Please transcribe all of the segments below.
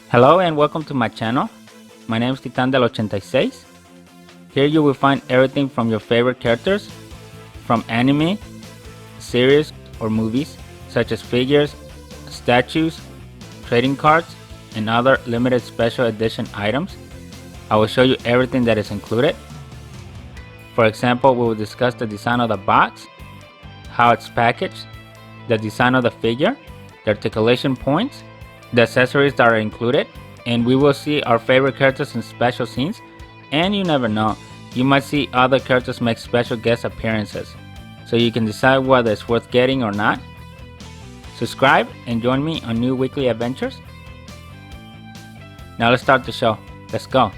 Hello and welcome to my channel. My name is Titan del 86. Here you will find everything from your favorite characters, from anime, series, or movies, such as figures, statues, trading cards, and other limited special edition items. I will show you everything that is included. For example, we will discuss the design of the box, how it's packaged, the design of the figure, the articulation points, the accessories that are included, and we will see our favorite characters in special scenes. And you never know, you might see other characters make special guest appearances, so you can decide whether it's worth getting or not. Subscribe and join me on new weekly adventures. Now let's start the show. Let's go.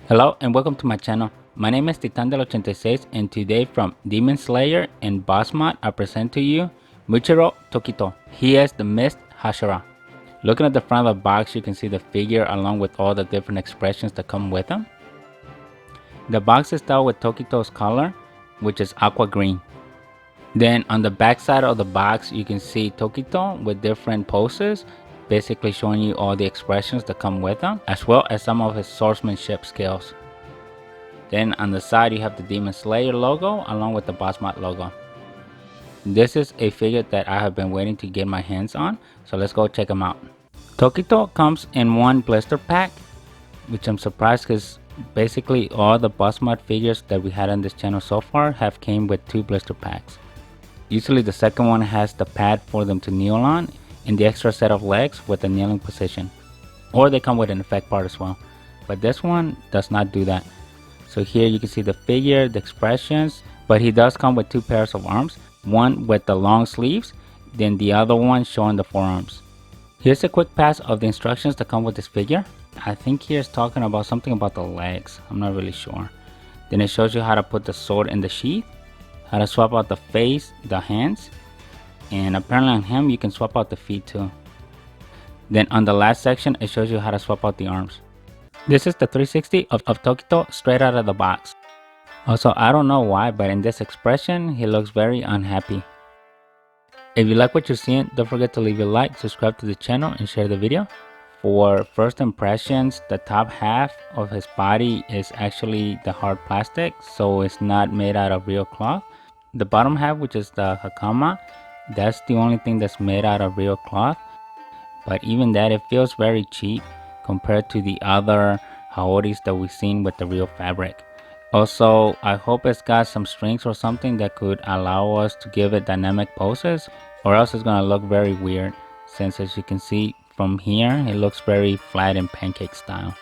Hello and welcome to my channel. My name is Titan del 86, and today from Demon Slayer and BUZZmod I present to you Muichiro Tokito. He is the Mist Hashira. Looking at the front of the box, you can see the figure along with all the different expressions that come with him. The box is styled with Tokito's color, which is aqua green. Then on the back side of the box, you can see Tokito with different poses, basically showing you all the expressions that come with him, as well as some of his swordsmanship skills. Then on the side, you have the Demon Slayer logo along with the BUZZmod logo. This is a figure that I have been waiting to get my hands on, so let's go check him out. Tokito comes in one blister pack, which I'm surprised because basically all the BUZZmod figures that we had on this channel so far have came with two blister packs. Usually the second one has the pad for them to kneel on and the extra set of legs with the kneeling position, or they come with an effect part as well, but this one does not do that. So here you can see the figure, the expressions, but he does come with two pairs of arms, one with the long sleeves, then the other one showing the forearms. Here's a quick pass of the instructions that come with this figure. I think here's talking about something about the legs, I'm not really sure. Then it shows you how to put the sword in the sheath, how to swap out the face, the hands, and apparently on him you can swap out the feet too. Then on the last section it shows you how to swap out the arms. This is the 360 of Tokito straight out of the box. Also, I don't know why, but in this expression he looks very unhappy. If you like what you're seeing, don't forget to leave a like, subscribe to the channel, and share the video. For first impressions, the top half of his body is actually the hard plastic, so it's not made out of real cloth. The bottom half, which is the hakama, that's the only thing that's made out of real cloth. But even that, it feels very cheap compared to the other haoris that we've seen with the real fabric. Also, I hope it's got some strings or something that could allow us to give it dynamic poses, or else it's gonna look very weird, since as you can see from here, it looks very flat and pancake style,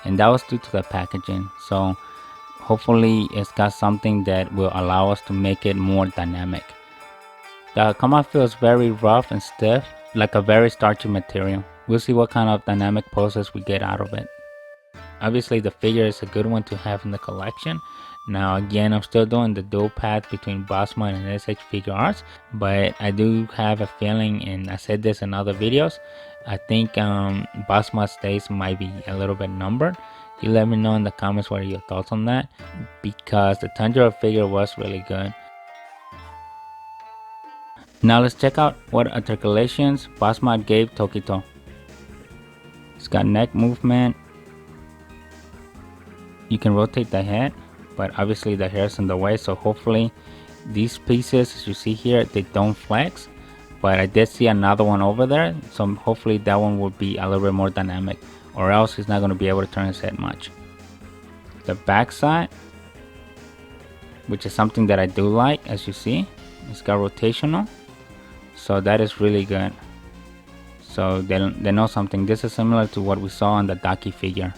and that was due to the packaging. So hopefully it's got something that will allow us to make it more dynamic. The hakama feels very rough and stiff, like a very starchy material. We'll see what kind of dynamic poses we get out of it. Obviously the figure is a good one to have in the collection. Now again, I'm still doing the dual path between BUZZmod and s.h.figuarts, but I do have a feeling, and I said this in other videos, I think BUZZmod's days might be a little bit numbered. You let me know in the comments what are your thoughts on that, because the Tanjiro figure was really good. Now let's check out what articulations BUZZmod gave Tokito. It's got neck movement. You can rotate the head, but obviously the hair is in the way, so hopefully these pieces, as you see here, they don't flex. But I did see another one over there, so hopefully that one will be a little bit more dynamic, or else he's not going to be able to turn his head much. The back side, which is something that I do like, as you see, it's got rotational, so that is really good. So they know something. This is similar to what we saw on the Daki figure.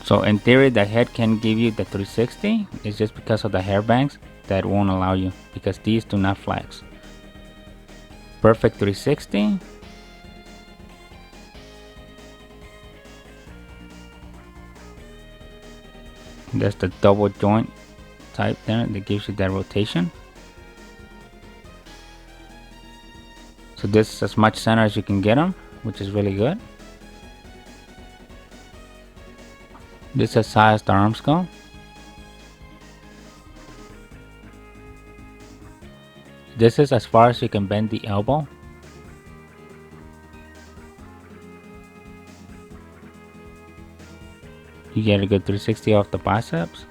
So in theory the head can give you the 360, it's just because of the hair bangs that won't allow you, because these do not flex. Perfect 360. There's the double joint type there that gives you that rotation. So this is as much center as you can get them, which is really good. This is as high as the arms go. This is as far as you can bend the elbow. You get a good 360 off the biceps.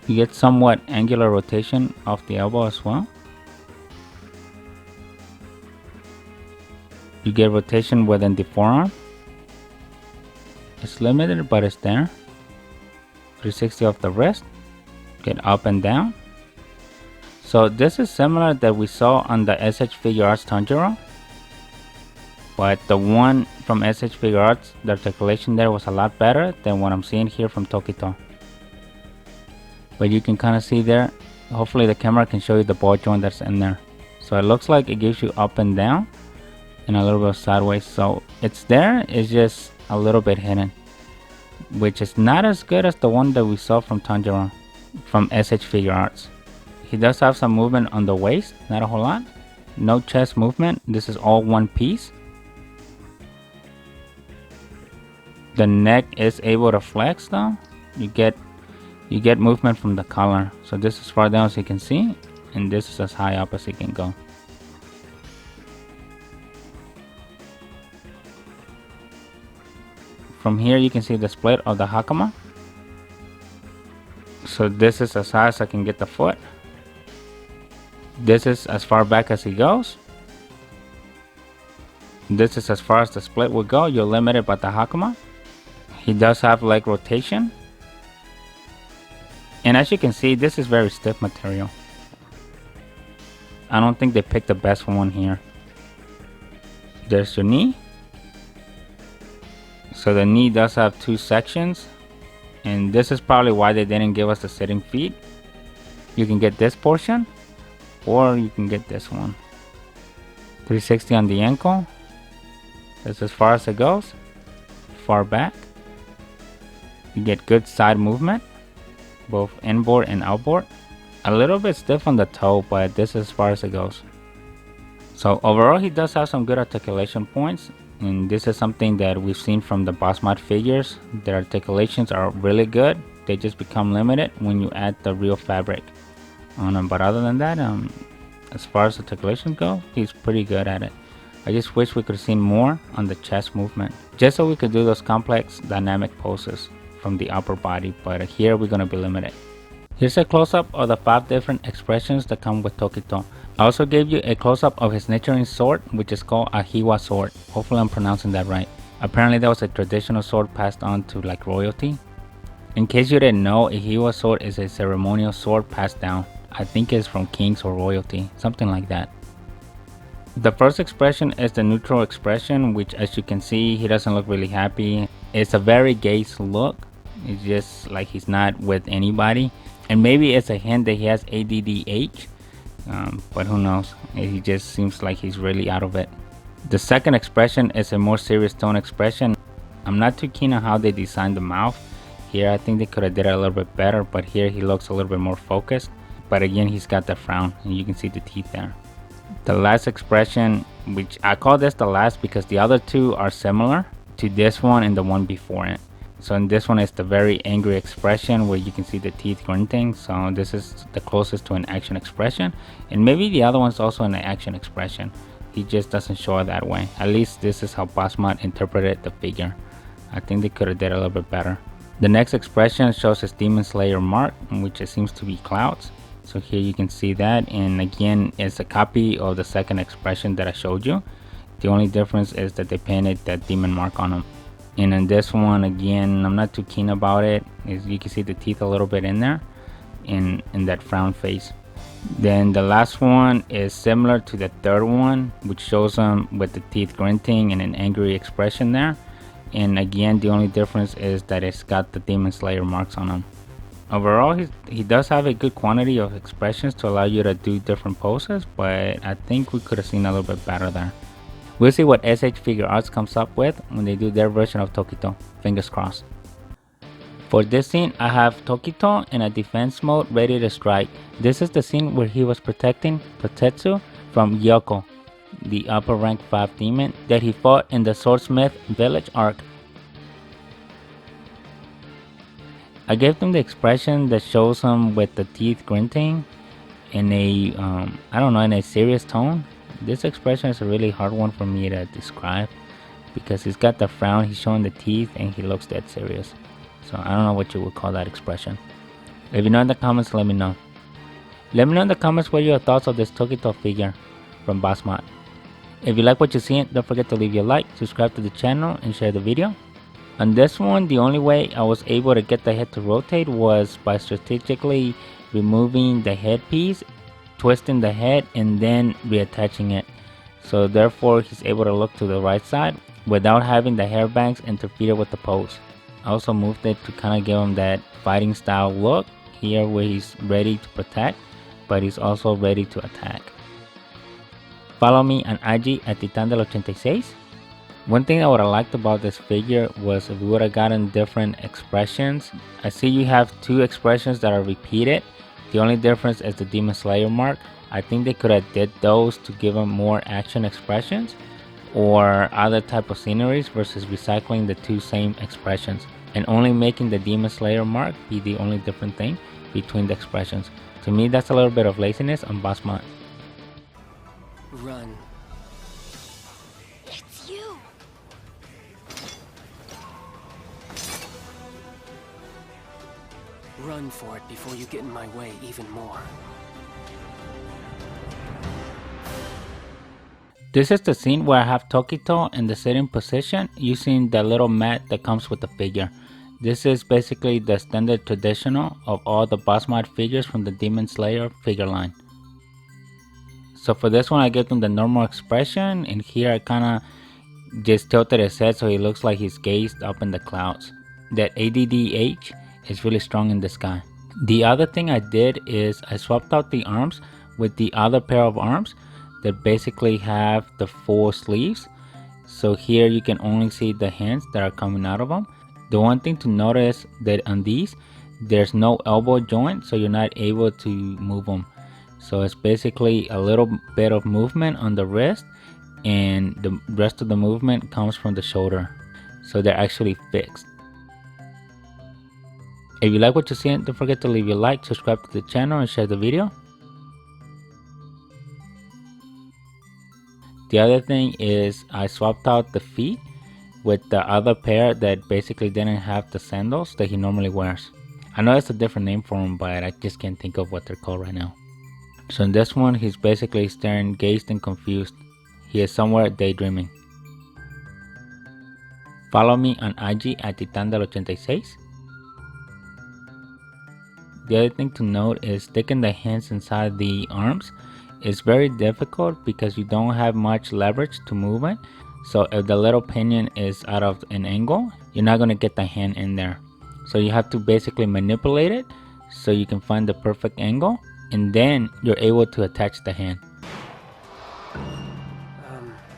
You get somewhat angular rotation off the elbow as well. You get rotation within the forearm. It's limited, but it's there. 360 off the wrist. Get up and down. So this is similar that we saw on the s.h.figuarts Tanjiro. But the one from s.h.figuarts, the articulation there was a lot better than what I'm seeing here from Tokito. But you can kind of see there, hopefully the camera can show you the ball joint that's in there. So it looks like it gives you up and down and a little bit of sideways. So it's there, it's just a little bit hidden, which is not as good as the one that we saw from Tanjiro from s.h.figuarts. He does have some movement on the waist, not a whole lot. No chest movement, this is all one piece. The neck is able to flex though. You get movement from the collar. So this is as far down as you can see, and this is as high up as you can go. From here you can see the split of the hakama. So this is as high as I can get the foot. This is as far back as he goes. This is as far as the split will go. You're limited by the hakama. He does have leg rotation. And as you can see, this is very stiff material. I don't think they picked the best one here. There's your knee. So the knee does have two sections. And this is probably why they didn't give us the sitting feet. You can get this portion, or you can get this one. 360 on the ankle. That's as far as it goes. Far back. You get good side movement, both inboard and outboard. A little bit stiff on the toe, but this is as far as it goes. So overall, he does have some good articulation points, and this is something that we've seen from the BUZZmod figures. Their articulations are really good. They just become limited when you add the real fabric on them. But other than that, as far as articulations go, he's pretty good at it. I just wish we could have seen more on the chest movement, just so we could do those complex dynamic poses from the upper body, but here we're going to be limited. Here's a close-up of the 5 different expressions that come with Tokito. I also gave you a close-up of his nurturing sword, which is called a Hiwa sword. Hopefully I'm pronouncing that right. Apparently that was a traditional sword passed on to like royalty. In case you didn't know, a Hiwa sword is a ceremonial sword passed down. I think it's from kings or royalty, something like that. The first expression is the neutral expression, which as you can see, he doesn't look really happy. It's a very gaze look. It's just like he's not with anybody, and maybe it's a hint that he has ADDH, but who knows. He just seems like he's really out of it. The second expression is a more serious tone expression. I'm not too keen on how they designed the mouth here. I think they could have did it a little bit better, but here he looks a little bit more focused. But again, he's got the frown, and you can see the teeth there. The last expression, which I call this the last because the other two are similar to this one and the one before it. So in this one, it's the very angry expression where you can see the teeth grunting. So this is the closest to an action expression, and maybe the other one's also an action expression. He just doesn't show it that way. At least this is how BUZZmod interpreted the figure. I think they could have did a little bit better. The next expression shows his Demon Slayer mark, which it seems to be clouds. So here you can see that, and again, it's a copy of the second expression that I showed you. The only difference is that they painted that demon mark on him. And in this one, again, I'm not too keen about it. As you can see the teeth a little bit in there, in that frown face. Then the last one is similar to the third one, which shows him with the teeth grunting and an angry expression there. And again, the only difference is that it's got the Demon Slayer marks on him. Overall, he does have a good quantity of expressions to allow you to do different poses, but I think we could have seen a little bit better there. We'll see what s.h.figuarts comes up with when they do their version of Tokito. Fingers crossed. For this scene, I have Tokito in a defense mode ready to strike. This is the scene where he was protecting Kotetsu from Yoko, the upper rank 5 demon that he fought in the Swordsmith Village arc. I gave them the expression that shows him with the teeth grunting in a, in a serious tone. This expression is a really hard one for me to describe. because he's got the frown, he's showing the teeth, and he looks dead serious. So I don't know what you would call that expression. If you know in the comments, let me know. Let me know in the comments what your thoughts of this Tokito figure from BUZZmod. If you like what you see, don't forget to leave your like, subscribe to the channel, and share the video. On this one, the only way I was able to get the head to rotate was by strategically removing the headpiece, twisting the head, and then reattaching it. So therefore, he's able to look to the right side without having the hair bangs interfere with the pose. I also moved it to kind of give him that fighting style look here where he's ready to protect, but he's also ready to attack. Follow me on IG at Titandel86. One thing I would have liked about this figure was if we would have gotten different expressions. I see you have two expressions that are repeated. The only difference is the Demon Slayer mark. I think they could have did those to give him more action expressions or other type of sceneries versus recycling the two same expressions and only making the Demon Slayer mark be the only different thing between the expressions. To me, that's a little bit of laziness on BUZZmod. Run. It's you! Run for it before you get in my way even more. This is the scene where I have Tokito in the sitting position using the little mat that comes with the figure. This is basically the standard traditional of all the BUZZmod figures from the Demon Slayer figure line. So for this one I gave him the normal expression, and here I kinda just tilted his head so he looks like he's gazed up in the clouds. That ADDH is really strong in this guy. The other thing I did is I swapped out the arms with the other pair of arms that basically have the full sleeves. So here you can only see the hands that are coming out of them. The one thing to notice that on these, there's no elbow joint, so you're not able to move them. So it's basically a little bit of movement on the wrist, and the rest of the movement comes from the shoulder. So they're actually fixed. If you like what you see, don't forget to leave your like, subscribe to the channel, and share the video. The other thing is I swapped out the feet with the other pair that basically didn't have the sandals that he normally wears. I know it's a different name for him, but I just can't think of what they're called right now. So in this one, he's basically staring, gazed, and confused. He is somewhere daydreaming. Follow me on IG at Titandel86. The other thing to note is sticking the hands inside the arms. It's very difficult because you don't have much leverage to move it. So if the little pinion is out of an angle, you're not going to get the hand in there. So you have to basically manipulate it so you can find the perfect angle, and then you're able to attach the hand.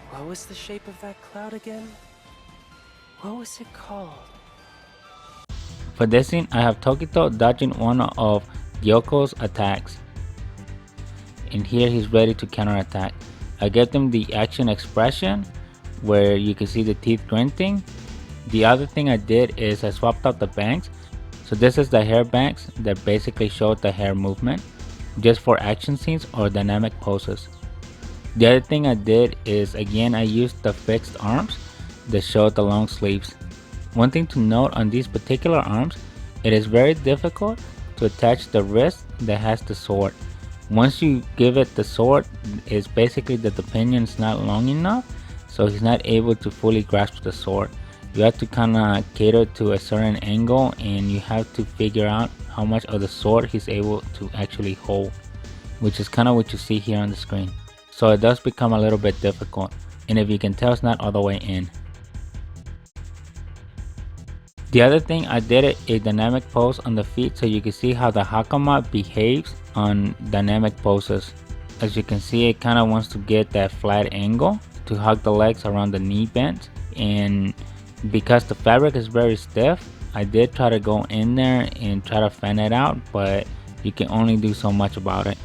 What was the shape of that cloud again? What was it called? For this scene, I have Tokito dodging one of Gyoko's attacks. And here he's ready to counterattack. I gave him the action expression where you can see the teeth grunting. The other thing I did is I swapped out the bangs. So this is the hair bangs that basically show the hair movement just for action scenes or dynamic poses. The other thing I did is again I used the fixed arms that show the long sleeves. One thing to note on these particular arms, it is very difficult to attach the wrist that has the sword. Once you give it the sword, it's basically that the pinion is not long enough, so he's not able to fully grasp the sword. You have to kind of cater to a certain angle, and you have to figure out how much of the sword he's able to actually hold, which is kind of what you see here on the screen. So it does become a little bit difficult, and if you can tell, it's not all the way in. The other thing, I did a dynamic pose on the feet so you can see how the Hakama behaves on dynamic poses. As you can see, it kind of wants to get that flat angle to hug the legs around the knee bend, and because the fabric is very stiff, I did try to go in there and try to fan it out, but you can only do so much about it.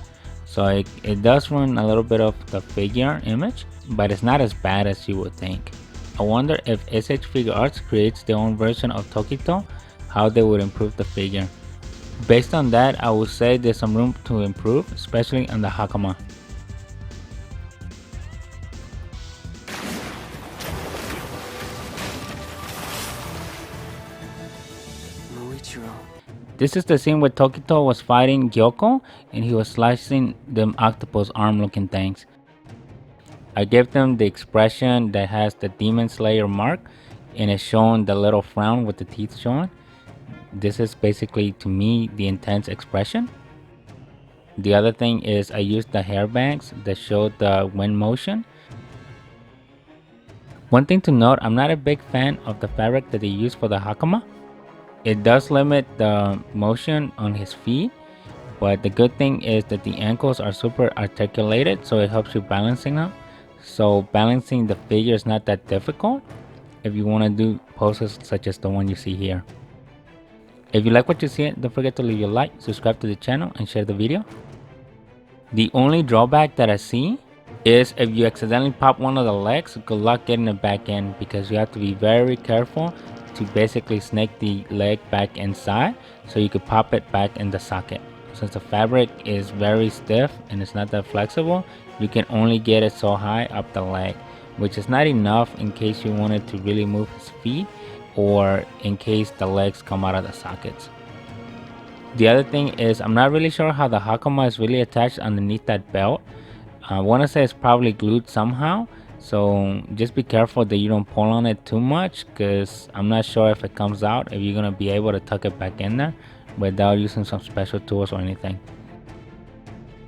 So it does ruin a little bit of the figure image, but it's not as bad as you would think. I wonder if s.h.figuarts creates their own version of Tokito, how they would improve the figure. Based on that, I would say there's some room to improve, especially on the Hakama. Muichiro. This is the scene where Tokito was fighting Gyoko and he was slicing them octopus arm looking things. I gave them the expression that has the Demon Slayer mark and it's showing the little frown with the teeth showing. This is basically to me the intense expression. The other thing is I used the hair bands that show the wind motion. One thing to note, I'm not a big fan of the fabric that they use for the hakama. It does limit the motion on his feet, but the good thing is that the ankles are super articulated, so it helps you balancing them. So balancing the figure is not that difficult if you want to do poses such as the one you see here. If you like what you see, don't forget to leave your like, subscribe to the channel, and share the video. The only drawback that I see is if you accidentally pop one of the legs, good luck getting it back in, because you have to be very careful to basically snake the leg back inside so you could pop it back in the socket. Since the fabric is very stiff and it's not that flexible, you can only get it so high up the leg, which is not enough in case you wanted to really move his feet or in case the legs come out of the sockets. The other thing is I'm not really sure how the hakama is really attached underneath that belt. I want to say it's probably glued somehow, so just be careful that you don't pull on it too much, because I'm not sure if it comes out, if you're going to be able to tuck it back in there without using some special tools or anything.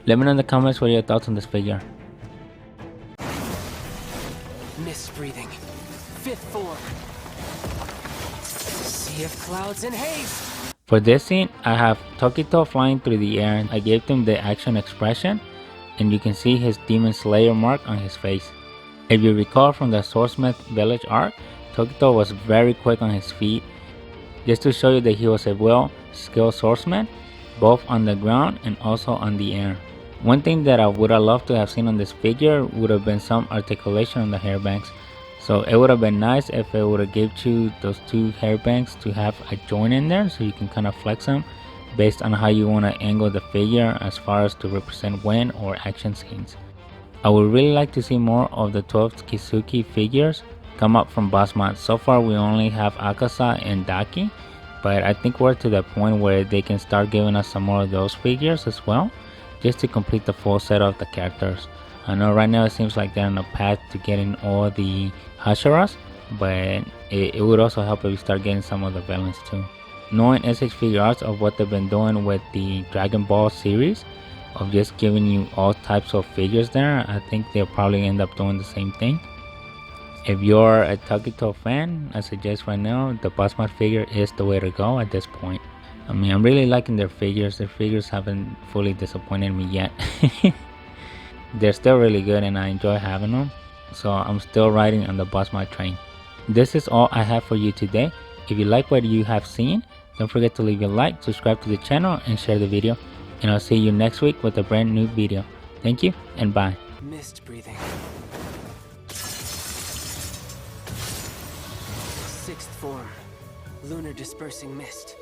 Let me know in the comments what are your thoughts on this figure. Mist breathing. Fifth form. Sea of clouds and haze. For this scene, I have Tokito flying through the air. I gave him the action expression, and you can see his Demon Slayer mark on his face. If you recall from the Swordsmith Village arc, Tokito was very quick on his feet, just to show you that he was a well-skilled swordsman, both on the ground and also on the air. One thing that I would have loved to have seen on this figure would have been some articulation on the hair banks. So it would have been nice if it would have gave you those two hair banks to have a joint in there so you can kind of flex them based on how you want to angle the figure as far as to represent wind or action scenes. I would really like to see more of the 12 Kisuki figures come up from BUZZmod. So far we only have Akasa and Daki, but I think we're to the point where they can start giving us some more of those figures as well, just to complete the full set of the characters. I know right now it seems like they're on a path to getting all the Hashiras, but it would also help if we start getting some of the villains too. Knowing s.h.figuarts of what they've been doing with the Dragon Ball series, of just giving you all types of figures there, I think they'll probably end up doing the same thing. If you're a Tokito fan, I suggest right now the BUZZmod figure is the way to go at this point. I mean, I'm really liking their figures. Their figures haven't fully disappointed me yet. They're still really good and I enjoy having them. So I'm still riding on the BUZZmod train. This is all I have for you today. If you like what you have seen, don't forget to leave a like, subscribe to the channel, and share the video. And I'll see you next week with a brand new video. Thank you and bye. Mist breathing. Sixth form. Lunar dispersing mist.